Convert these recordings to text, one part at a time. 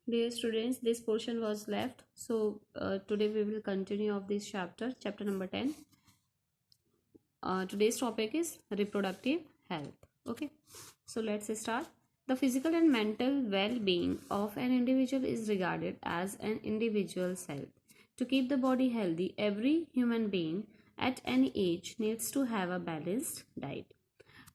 Dear students, this portion was left. So today we will continue of this chapter number 10. Today's topic is reproductive health. Okay, so let's start. The physical and mental well-being of an individual is regarded as an individual's health. To keep the body healthy, every human being at any age needs to have a balanced diet.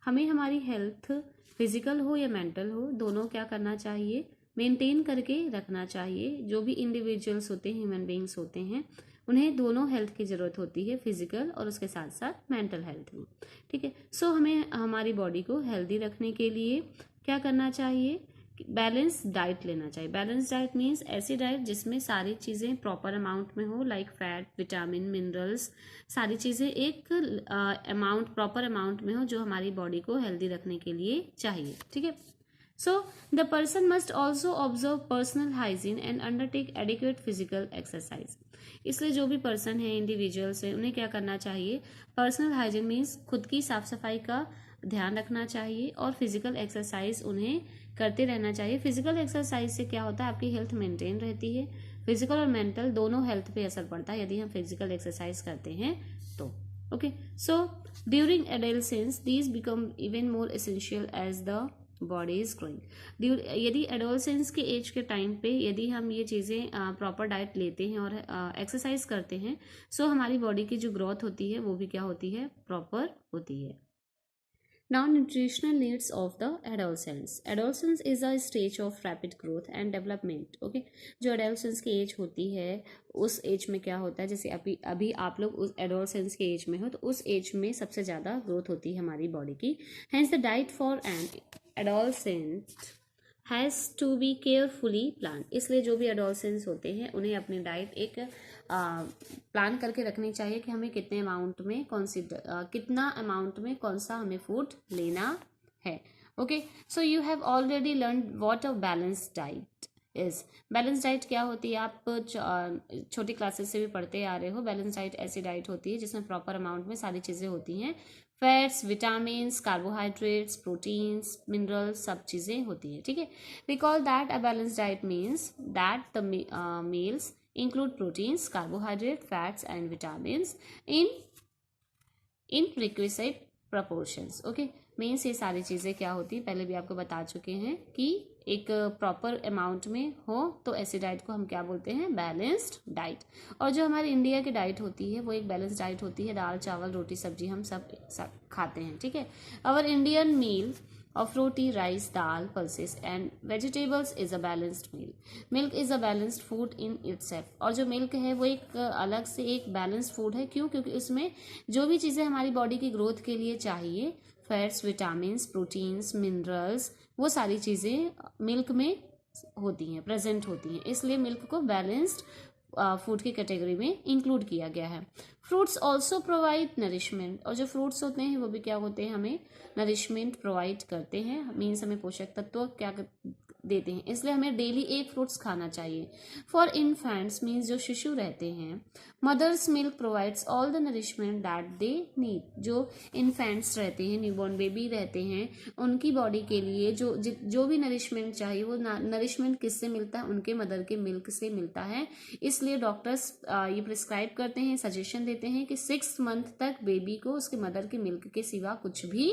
हमें हमारी health physical हो या mental हो, दोनों क्या करना चाहिए, maintain करके रखना चाहिए. जो भी इंडिविजुअल्स होते हैं, ह्यूमन बीइंग्स होते हैं, उन्हें दोनों हेल्थ की ज़रूरत होती है, फिजिकल और उसके साथ साथ मेंटल हेल्थ में. ठीक है. सो हमें हमारी बॉडी को हेल्दी रखने के लिए क्या करना चाहिए, बैलेंस डाइट लेना चाहिए. बैलेंस डाइट मीन्स ऐसी डाइट जिसमें सारी चीज़ें प्रॉपर अमाउंट में हो, लाइक फैट, विटामिन, मिनरल्स, सारी चीज़ें एक अमाउंट, प्रॉपर अमाउंट में हो, जो हमारी बॉडी को हेल्दी रखने के लिए चाहिए. ठीक है. So the person must also observe personal hygiene and undertake adequate physical exercise. इसलिए जो भी पर्सन है, इंडिविजुअल्स है, उन्हें क्या करना चाहिए, पर्सनल हाइजीन मीन्स खुद की साफ सफाई का ध्यान रखना चाहिए और फिजिकल एक्सरसाइज उन्हें करते रहना चाहिए. फिजिकल एक्सरसाइज से क्या होता है, आपकी हेल्थ मेंटेन रहती है. फिजिकल और मेंटल दोनों हेल्थ पे असर पड़ता है यदि हम फिजिकल एक्सरसाइज करते हैं तो. Okay. So during adolescence these become even more essential as the body is growing. यदि एडोलसेंस के एज के टाइम पे यदि हम ये चीज़ें प्रॉपर डाइट लेते हैं और एक्सरसाइज करते हैं, सो हमारी बॉडी की जो ग्रोथ होती है वो भी क्या होती है, प्रॉपर होती है. Now, nutritional needs of the adolescents. Adolescence is a stage of rapid growth and development. Okay, जो adolescence की एज होती है, उस एज में क्या होता है, जैसे अभी अभी आप लोग उस adolescence के एज में हो, तो उस एज में सबसे ज़्यादा ग्रोथ होती है हमारी बॉडी की. Hence, the diet for an adolescent has to be carefully plan. इसलिए जो भी एडोलसेंस होते हैं उन्हें अपनी डाइट एक प्लान करके रखनी चाहिए कि हमें कितने अमाउंट में कितना अमाउंट में कौन सा हमें फूड लेना है. Okay. So you have already learn what a balance diet is. Balance diet क्या होती है, आप छोटी क्लासेस से भी पढ़ते आ रहे हो. बैलेंस डाइट ऐसी डाइट होती है जिसमें प्रॉपर अमाउंट में सारी चीज़ें होती हैं. Fats, vitamins, carbohydrates, proteins, minerals, सब चीज़ें होती हैं. ठीक है. Recall that a balance diet means that the meals include proteins, carbohydrate, fats and vitamins in requisite proportions. Okay. Means ये सारी चीज़ें क्या होती है, पहले भी आपको बता चुके हैं कि एक प्रॉपर अमाउंट में हो, तो ऐसी डाइट को हम क्या बोलते हैं, बैलेंस्ड डाइट. और जो हमारी इंडिया की डाइट होती है वो एक बैलेंस डाइट होती है. दाल, चावल, रोटी, सब्जी हम सब खाते हैं. ठीक है. Our Indian meal of roti, rice, dal, pulses and vegetables is a balanced meal. Milk is a balanced food in itself. और जो मिल्क है वो एक अलग से एक बैलेंस्ड फूड है. क्यों? क्योंकि उसमें जो भी चीज़ें हमारी बॉडी की ग्रोथ के लिए चाहिए, फैट्स, विटामिन्स, प्रोटीन्स, मिनरल्स, वो सारी चीज़ें मिल्क में होती हैं, प्रेजेंट होती हैं. इसलिए मिल्क को बैलेंस्ड फूड की कैटेगरी में इंक्लूड किया गया है. Fruits also provide nourishment. और जो फ्रूट्स होते हैं वो भी क्या होते हैं, हमें नरिशमेंट प्रोवाइड करते हैं. मीन्स हमें पोषक तत्व क्या देते हैं. इसलिए हमें डेली एक फ्रूट्स खाना चाहिए. फॉर इन्फेंट्स मीन्स जो शिशु रहते हैं, mother's milk provides all the nourishment that they need. जो इन्फेंट्स रहते हैं, न्यूबॉर्न बेबी रहते हैं, उनकी बॉडी के लिए जो भी नरिशमेंट चाहिए वो नरिशमेंट किससे मिलता है, उनके मदर के मिल्क से मिलता है. इसलिए डॉक्टर्स ये प्रिस्क्राइब करते हैं, सजेशन देते हैं कि 6 मंथ तक बेबी को उसके मदर के मिल्क के सिवा कुछ भी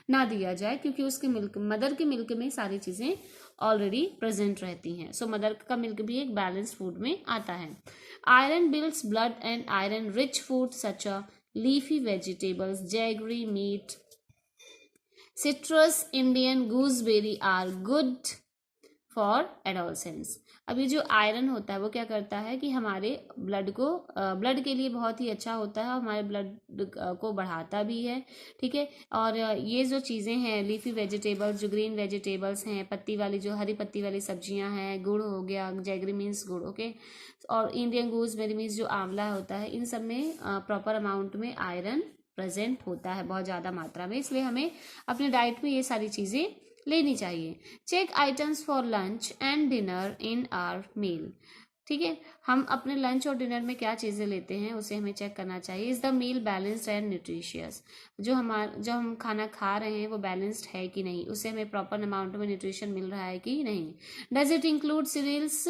ना दिया जाए, क्योंकि उसके मदर के मिल्क में सारी चीज़ें ऑलरेडी प्रेजेंट रहती हैं. सो मदर का मिल्क भी एक बैलेंस्ड फूड में आता है. Iron builds blood and iron rich food such a leafy vegetables, jaggery, meat, citrus, Indian gooseberry are good for adolescence. अभी जो आयरन होता है वो क्या करता है कि हमारे ब्लड के लिए बहुत ही अच्छा होता है, हमारे ब्लड को बढ़ाता भी है. ठीक है. और ये जो चीज़ें हैं, लीफी वेजिटेबल्स, जो ग्रीन वेजिटेबल्स हैं, पत्ती वाली जो हरी पत्ती वाली सब्जियां हैं, गुड़ हो गया, जैगरी मीन्स गुड़. ओके. और इंडियन गूसबेरी मीन्स जो आंवला होता है, इन सब में प्रॉपर अमाउंट में आयरन प्रेजेंट होता है, बहुत ज़्यादा मात्रा में. इसलिए हमें अपनी डाइट में ये सारी चीज़ें लेनी चाहिए. Check items for lunch and dinner in our meal. ठीक है, हम अपने लंच और डिनर में क्या चीज़ें लेते हैं उसे हमें चेक करना चाहिए। Is the meal balanced and nutritious, जो हम खाना खा रहे हैं वो बैलेंस्ड है कि नहीं, उसे हमें प्रॉपर अमाउंट में न्यूट्रिशन मिल रहा है कि नहीं। Does it include cereals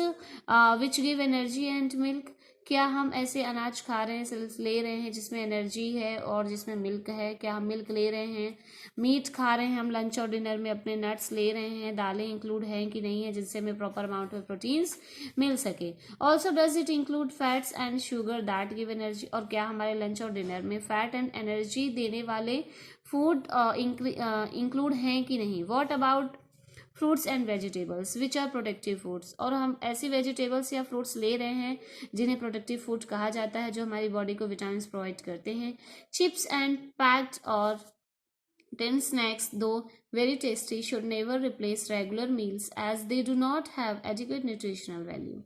which give energy and milk, क्या हम ऐसे अनाज खा रहे हैं, सीरियल्स ले रहे हैं जिसमें एनर्जी है और जिसमें मिल्क है, क्या हम मिल्क ले रहे हैं। मीट खा रहे हैं हम लंच और डिनर में, अपने नट्स ले रहे हैं, दालें इंक्लूड हैं कि नहीं है जिससे हमें प्रॉपर अमाउंट में प्रोटीन्स मिल सके। Also does it include fats and sugar that give energy, और क्या हमारे लंच और डिनर में फैट एंड एनर्जी देने वाले फूड इंक्लूड हैं कि नहीं। What about fruits and vegetables which are protective foods, और हम ऐसी वेजिटेबल्स या फ्रूट्स ले रहे हैं जिन्हें प्रोटेक्टिव फूड कहा जाता है, जो हमारी बॉडी को विटामिन प्रोवाइड करते हैं। चिप्स एंड पैक्ड और 10 snacks, though very tasty, should never replace regular meals as they do not have adequate nutritional value.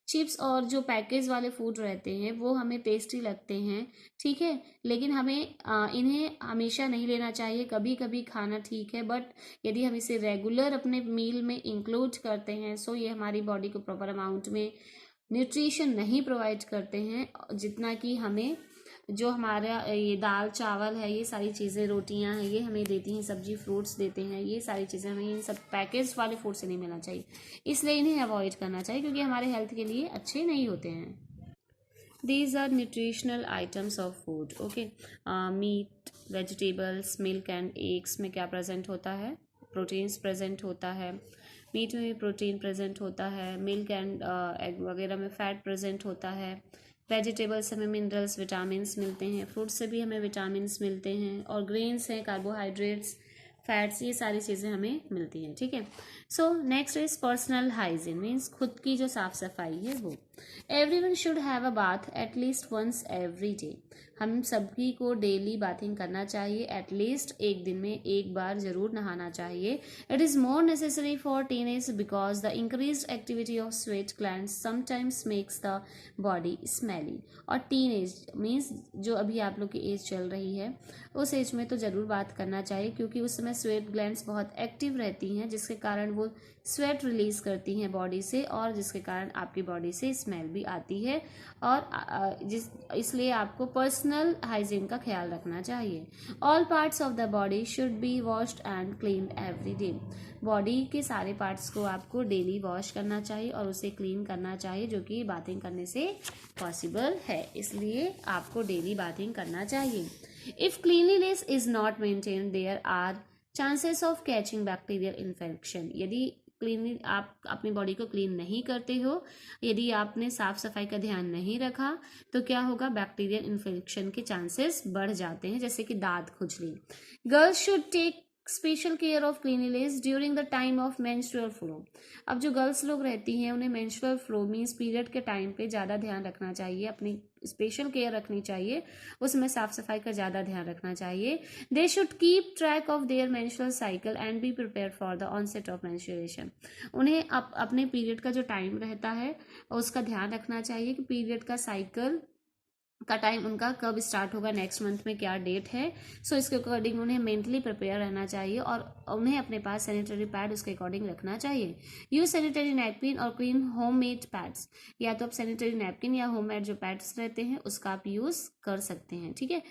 Chips और जो पैकेज वाले फूड रहते हैं वो हमें टेस्टी लगते हैं, ठीक है, लेकिन हमें इन्हें हमेशा नहीं लेना चाहिए, कभी कभी खाना ठीक है, बट यदि हम इसे रेगुलर अपने मील में इंक्लूड करते हैं सो ये हमारी बॉडी को प्रॉपर अमाउंट में न्यूट्रिशन नहीं प्रोवाइड करते हैं, जितना कि हमें जो हमारा ये दाल चावल है, ये सारी चीज़ें, रोटियां हैं, ये हमें देती हैं, सब्जी फ्रूट्स देते हैं, ये सारी चीज़ें हमें इन सब पैकेज वाले फूड से नहीं मिलना चाहिए, इसलिए इन्हें अवॉइड करना चाहिए क्योंकि हमारे हेल्थ के लिए अच्छे नहीं होते हैं। These are nutritional items of food. Okay, meat, vegetables, milk and eggs में क्या प्रेजेंट होता है, प्रोटीन्स प्रेजेंट होता है। मीट में भी प्रोटीन प्रेजेंट होता है, मिल्क एंड एग वगैरह में फैट प्रेजेंट होता है। वेजिटेबल्स हमें मिनरल्स विटामिन्स मिलते हैं, फ्रूट्स से भी हमें विटामिन्स मिलते हैं, और ग्रेन्स हैं, कार्बोहाइड्रेट्स, फैट्स, ये सारी चीज़ें हमें मिलती हैं, ठीक है। So next is personal hygiene, means खुद की जो साफ सफाई है वो। Everyone should have a bath at least once every day, हम सभी को डेली बाथिंग करना चाहिए, एटलीस्ट एक दिन में एक बार जरूर नहाना चाहिए। It is more necessary for teenage because the increased activity of sweat glands sometimes makes the body smelly. और टीनेज मीन्स जो अभी आप लोग की एज चल रही है उस एज में तो ज़रूर बात करना चाहिए क्योंकि उस समय स्वेट ग्लैंड्स बहुत एक्टिव रहती हैं, जिसके कारण वो स्वेट रिलीज करती हैं बॉडी से, और जिसके कारण आपकी बॉडी से स्मेल भी आती है, और इसलिए आपको पर्सनल हाइजीन का ख्याल रखना चाहिए। All parts of the body should be washed and clean every day, body के सारे पार्ट्स को आपको डेली वॉश करना चाहिए और उसे क्लीन करना चाहिए, जो कि बाथिंग करने से पॉसिबल है, इसलिए आपको डेली बाथिंग करना चाहिए। If cleanliness is not maintained there are chances of catching bacterial infection, यदि क्लीन आप अपनी बॉडी को क्लीन नहीं करते हो, यदि आपने साफ सफाई का ध्यान नहीं रखा तो क्या होगा, बैक्टीरियल इन्फेक्शन के चांसेस बढ़ जाते हैं, जैसे कि दांत खुजली। Girls should take special care of cleanliness during the time of menstrual flow, अब जो गर्ल्स लोग रहती हैं उन्हें मेंस्ट्रुअल फ्लो मीन्स पीरियड के टाइम पे ज़्यादा ध्यान रखना चाहिए, अपनी स्पेशल केयर रखनी चाहिए, उसमें साफ सफाई का ज़्यादा ध्यान रखना चाहिए। They should keep track of their menstrual cycle and be prepare for the onset of menstruation, उन्हें अपने पीरियड का जो टाइम रहता है उसका ध्यान रखना चाहिए कि पीरियड का साइकिल का टाइम उनका कब स्टार्ट होगा, नेक्स्ट मंथ में क्या डेट है, सो इसके अकॉर्डिंग उन्हें मेंटली प्रिपेयर रहना चाहिए और उन्हें अपने पास सैनिटरी पैड उसके अकॉर्डिंग रखना चाहिए। यूज सैनिटरी नैपकिन और क्लीन होममेड पैड्स, या तो आप सैनिटरी नैपकिन या होममेड जो पैड्स रहते हैं उसका आप यूज कर सकते हैं, ठीक है।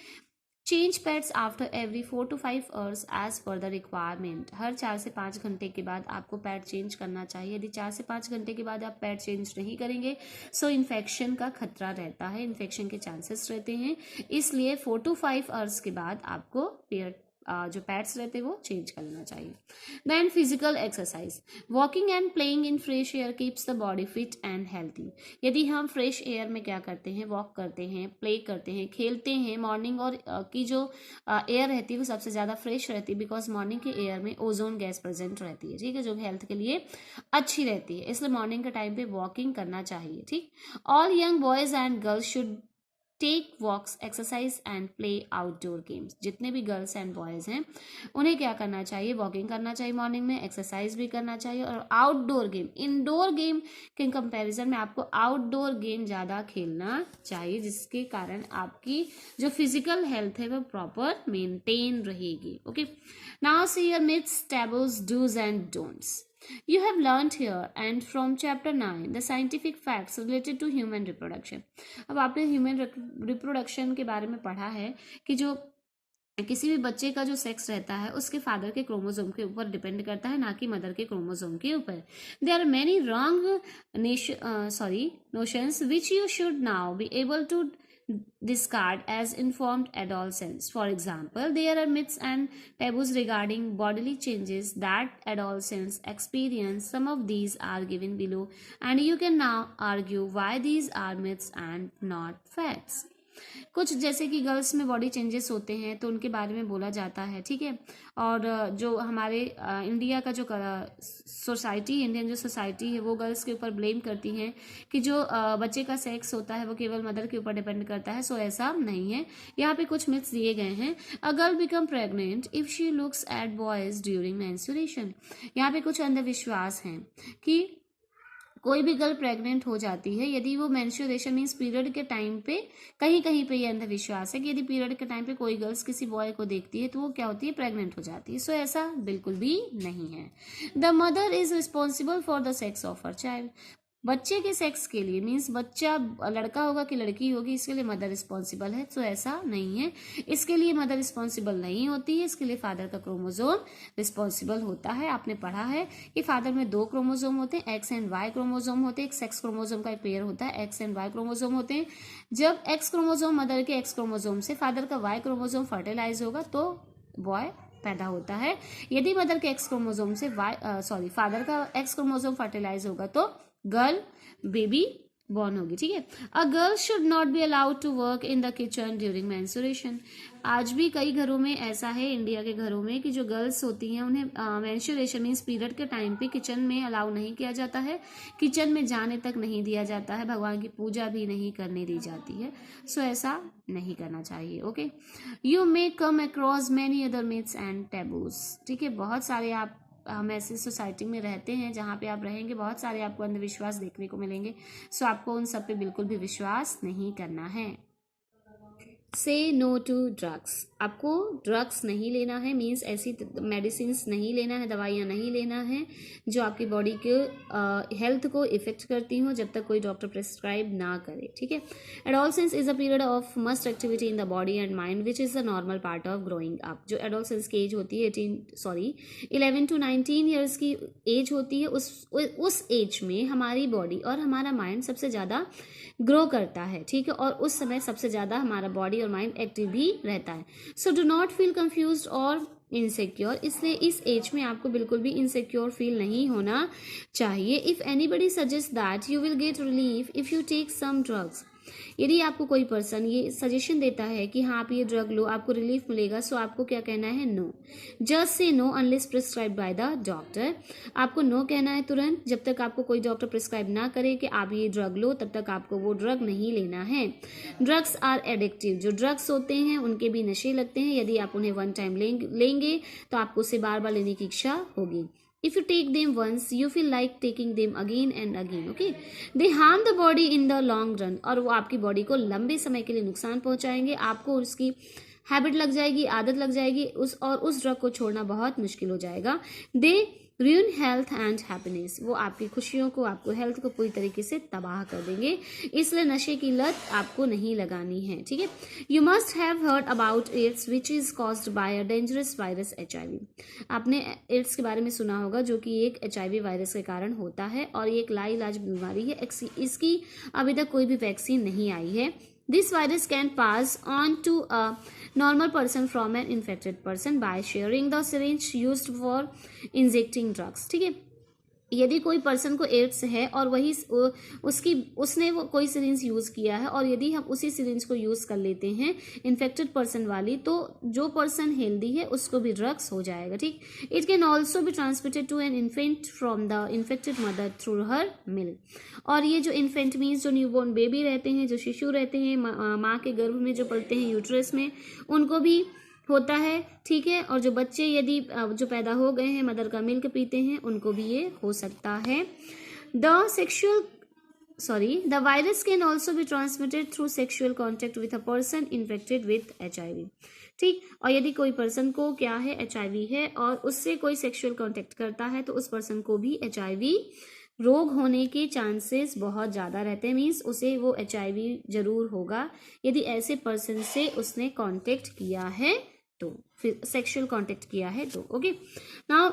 Change pads after every 4 to 5 hours as per the requirement, हर 4 से 5 घंटे के बाद आपको पैड चेंज करना चाहिए, यदि 4 से 5 घंटे के बाद आप पैड चेंज नहीं करेंगे सो इन्फेक्शन का खतरा रहता है, इन्फेक्शन के चांसेस रहते हैं, इसलिए 4 to 5 hours के बाद आपको जो पैड्स रहते हैं वो चेंज कर लेना चाहिए। Then physical exercise, walking and playing in fresh air keeps the body fit and healthy, यदि हम फ्रेश एयर में क्या करते हैं, वॉक करते हैं, प्ले करते हैं, खेलते हैं, मॉर्निंग और की जो एयर रहती है वो सबसे ज़्यादा फ्रेश रहती है, बिकॉज मॉर्निंग के एयर में ओजोन गैस प्रेजेंट रहती है, ठीक है, जो हेल्थ के लिए अच्छी रहती है, इसलिए मॉर्निंग के टाइम पे वॉकिंग करना चाहिए, ठीक। All young boys and girls should take walks, exercise and play outdoor games, जितने भी गर्ल्स एंड बॉयज़ हैं उन्हें क्या करना चाहिए, वॉकिंग करना चाहिए मॉर्निंग में, एक्सरसाइज भी करना चाहिए, और आउटडोर गेम, इंडोर गेम के कंपैरिजन में आपको आउटडोर गेम ज़्यादा खेलना चाहिए, जिसके कारण आपकी जो फिजिकल हेल्थ है वो प्रॉपर मेंटेन रहेगी। Okay, now see your myths, taboos, dos and don'ts. You have learned here and from chapter 9 the scientific facts related to human reproduction. अब आपने ह्यूमन रिप्रोडक्शन के बारे में पढ़ा है कि जो किसी भी बच्चे का जो सेक्स रहता है उसके फादर के क्रोमोसोम के ऊपर डिपेंड करता है, ना कि मदर के क्रोमोसोम के ऊपर. There are many wrong notions which you should now be able to discard as informed adolescents. For example, there are myths and taboos regarding bodily changes that adolescents experience. Some of these are given below, and you can now argue why these are myths and not facts. कुछ जैसे कि girls में body changes होते हैं तो उनके बारे में बोला जाता है, ठीक है. और जो हमारे इंडिया का जो सोसाइटी, इंडियन जो सोसाइटी है वो गर्ल्स के ऊपर ब्लेम करती है कि जो बच्चे का सेक्स होता है वो केवल मदर के ऊपर डिपेंड करता है. सो ऐसा नहीं है. यहाँ पे कुछ मिथ्स दिए गए हैं. A girl become pregnant if she looks at boys during menstruation. यहाँ पे कुछ अंधविश्वास हैं कि कोई भी गर्ल प्रेग्नेंट हो जाती है यदि वो मेंस्ट्रुएशन मींस पीरियड के टाइम पे. कहीं कहीं पे ये अंधविश्वास है कि यदि पीरियड के टाइम पे कोई गर्ल्स किसी बॉय को देखती है तो वो क्या होती है, प्रेग्नेंट हो जाती है. सो ऐसा बिल्कुल भी नहीं है. The mother is responsible for the sex of her child. बच्चे के सेक्स के लिए मीन्स बच्चा लड़का होगा कि लड़की होगी इसके लिए मदर रिस्पॉन्सिबल है. तो ऐसा नहीं है. इसके लिए मदर रिस्पॉन्सिबल नहीं होती है. इसके लिए फादर का क्रोमोसोम रिस्पॉन्सिबल होता है. आपने पढ़ा है कि फादर में 2 क्रोमोसोम होते हैं, एक्स एंड वाई क्रोमोसोम होते हैं. एक सेक्स क्रोमोसोम का एक पेयर होता है, एक्स एंड वाई क्रोमोसोम होते हैं. जब एक्स क्रोमोसोम मदर के एक्स क्रोमोसोम से फादर का वाई क्रोमोसोम फर्टिलाइज होगा तो बॉय पैदा होता है. यदि मदर के एक्स क्रोमोसोम से फादर का एक्स क्रोमोसोम फर्टिलाइज होगा तो गर्ल बेबी बॉर्न होगी. ठीक है. A girl should not be allowed to work in the kitchen during menstruation. आज भी कई घरों में ऐसा है, इंडिया के घरों में, कि जो गर्ल्स होती हैं उन्हें मेंस्ट्रुएशन मींस पीरियड के टाइम पे किचन में अलाउ नहीं किया जाता है. किचन में जाने तक नहीं दिया जाता है. भगवान की पूजा भी नहीं करने दी जाती है. सो ऐसा नहीं करना चाहिए. Okay. You may come across many other myths and taboos. ठीक है. बहुत सारे हम ऐसी सोसाइटी में रहते हैं जहाँ पे आप रहेंगे, बहुत सारे आपको अंधविश्वास देखने को मिलेंगे. सो आपको उन सब पे बिल्कुल भी विश्वास नहीं करना है. से नो टू ड्रग्स. आपको ड्रग्स नहीं लेना है मीन्स ऐसी मेडिसिन नहीं लेना है, दवाइयाँ नहीं लेना है जो आपकी बॉडी के हेल्थ को इफेक्ट करती हो जब तक कोई डॉक्टर प्रिस्क्राइब ना करे. ठीक है. Adolescence is a period of must activity in the body and mind which is the normal part of growing up. जो एडोलसेंस की एज होती है 11 to 19 ईयर्स की एज होती है. उस एज में हमारी बॉडी और हमारा माइंड सबसे ज़्यादा ग्रो करता है. ठीक है. और उस समय सबसे ज़्यादा हमारा बॉडी और माइंड एक्टिव भी रहता है. So do not feel confused और इनसिक्योर. इसलिए इस एज में आपको बिल्कुल भी इनसिक्योर फील नहीं होना चाहिए. If anybody suggest that you will get relief if you take some drugs. यदि आपको कोई पर्सन ये सजेशन देता है कि हाँ आप ये ड्रग लो आपको रिलीफ मिलेगा, सो आपको क्या कहना है? No. Just say no unless prescribe by the doctor. आपको नो कहना है तुरंत. जब तक आपको कोई डॉक्टर प्रिस्क्राइब ना करे कि आप ये ड्रग लो तब तक आपको वो ड्रग नहीं लेना है. Drugs are addictive. जो ड्रग्स होते हैं उनके भी नशे लगते हैं. यदि आप उन्हें वन टाइम लेंगे तो आपको उसे बार बार लेने की इच्छा होगी. If you take them once, you feel like taking them again and again. Okay? They harm the body in the long run. और वो आपकी बॉडी को लंबे समय के लिए नुकसान पहुंचाएंगे. आपको उसकी हैबिट लग जाएगी, आदत लग जाएगी उस ड्रग को छोड़ना बहुत मुश्किल हो जाएगा. दे ruin health and happiness. वो आपकी खुशियों को, आपको हेल्थ को पूरी तरीके से तबाह कर देंगे. इसलिए नशे की लत आपको नहीं लगानी है. ठीक है. You must have heard about AIDS which is caused by a dangerous virus HIV. आपने एड्स के बारे में सुना होगा जो कि एक HIV वायरस के कारण होता है और ये एक लाइलाज बीमारी है. इसकी अभी तक कोई भी वैक्सीन नहीं आई है. This virus can pass on to a normal person from an infected person by sharing the syringe used for injecting drugs. ठीक है. यदि कोई पर्सन को एड्स है और वही उसने वो कोई सिरिंज यूज किया है और यदि हम उसी सिरिंज को यूज कर लेते हैं इन्फेक्टेड पर्सन वाली, तो जो पर्सन हेल्दी है उसको भी ड्रग्स हो जाएगा. ठीक. It can also be transmitted to an infant from the infected mother through her milk. और ये जो इन्फेंट मीन्स जो न्यूबॉर्न बेबी रहते हैं, जो शिशु रहते हैं माँ के गर्भ में जो पलते हैं यूट्रस में, उनको भी होता है. ठीक है. और जो बच्चे यदि जो पैदा हो गए हैं मदर का मिल्क पीते हैं उनको भी ये हो सकता है. The sexual the virus can also be transmitted through sexual contact with a person infected with HIV. ठीक, और यदि कोई पर्सन को क्या है, HIV है, और उससे कोई सेक्सुअल कांटेक्ट करता है तो उस पर्सन को भी HIV रोग होने के चांसेस बहुत ज़्यादा रहते हैं, मीन्स उसे वो HIV जरूर होगा यदि ऐसे पर्सन से उसने कांटेक्ट किया है तो, फिर सेक्सुअल कांटेक्ट किया है तो. Okay, now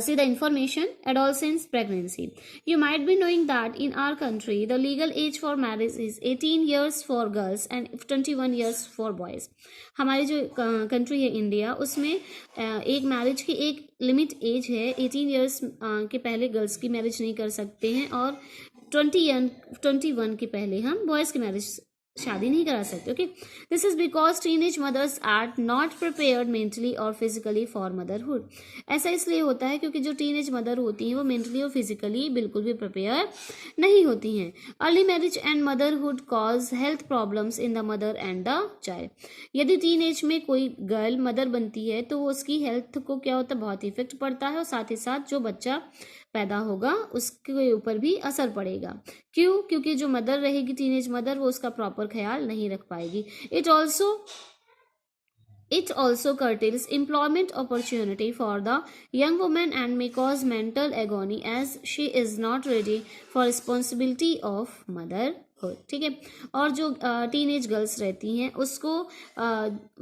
see the information. Adolescence pregnancy. You might be knowing that in our country the legal age for marriage is 18 years for girls and 21 years for boys. हमारी जो country है India, उसमें एक marriage की एक limit as है, 18 years के पहले गर्ल्स की मैरिज नहीं कर सकते हैं और 21 के पहले हम बॉयज़ की मैरिज शादी नहीं करा सकते. Okay, this is because teenage mothers are not prepared mentally और फिजिकली फॉर मदरहुड. ऐसा इसलिए होता है क्योंकि जो टीनेज मदर होती हैं वो मेंटली और फिजिकली बिल्कुल भी प्रिपेयर नहीं होती हैं. Early marriage and motherhood cause health problems in the mother and the child. यदि टीनेज में कोई गर्ल मदर बनती है तो उसकी हेल्थ को क्या होता है, बहुत इफेक्ट पड़ता है, और साथ ही साथ जो बच्चा पैदा होगा उसके ऊपर भी असर पड़ेगा. क्यों? क्योंकि जो मदर रहेगी, टीनेज मदर, वो उसका प्रॉपर ख्याल नहीं रख पाएगी. It also curtails employment opportunity for the young woman and may cause mental agony as she is not ready for responsibility of motherhood. ठीक है, और जो टीनेज गर्ल्स रहती हैं उसको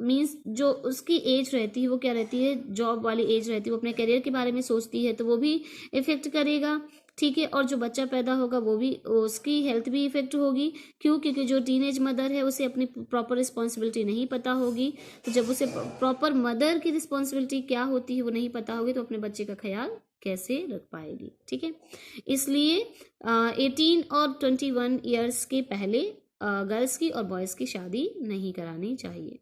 मीन्स जो उसकी एज रहती है वो क्या रहती है, जॉब वाली एज रहती है, वो अपने करियर के बारे में सोचती है तो वो भी इफेक्ट करेगा. ठीक है, और जो बच्चा पैदा होगा वो भी, उसकी हेल्थ भी इफेक्ट होगी. क्यों? क्योंकि जो टीनेज मदर है उसे अपनी प्रॉपर रिस्पॉन्सिबिलिटी नहीं पता होगी, तो जब उसे प्रॉपर मदर की रिस्पॉन्सिबिलिटी क्या होती है वो नहीं पता होगी तो अपने बच्चे का ख्याल कैसे रख पाएगी. ठीक है, इसलिए 18 और 21 ईयर्स के पहले गर्ल्स की और बॉयज़ की शादी नहीं करानी चाहिए.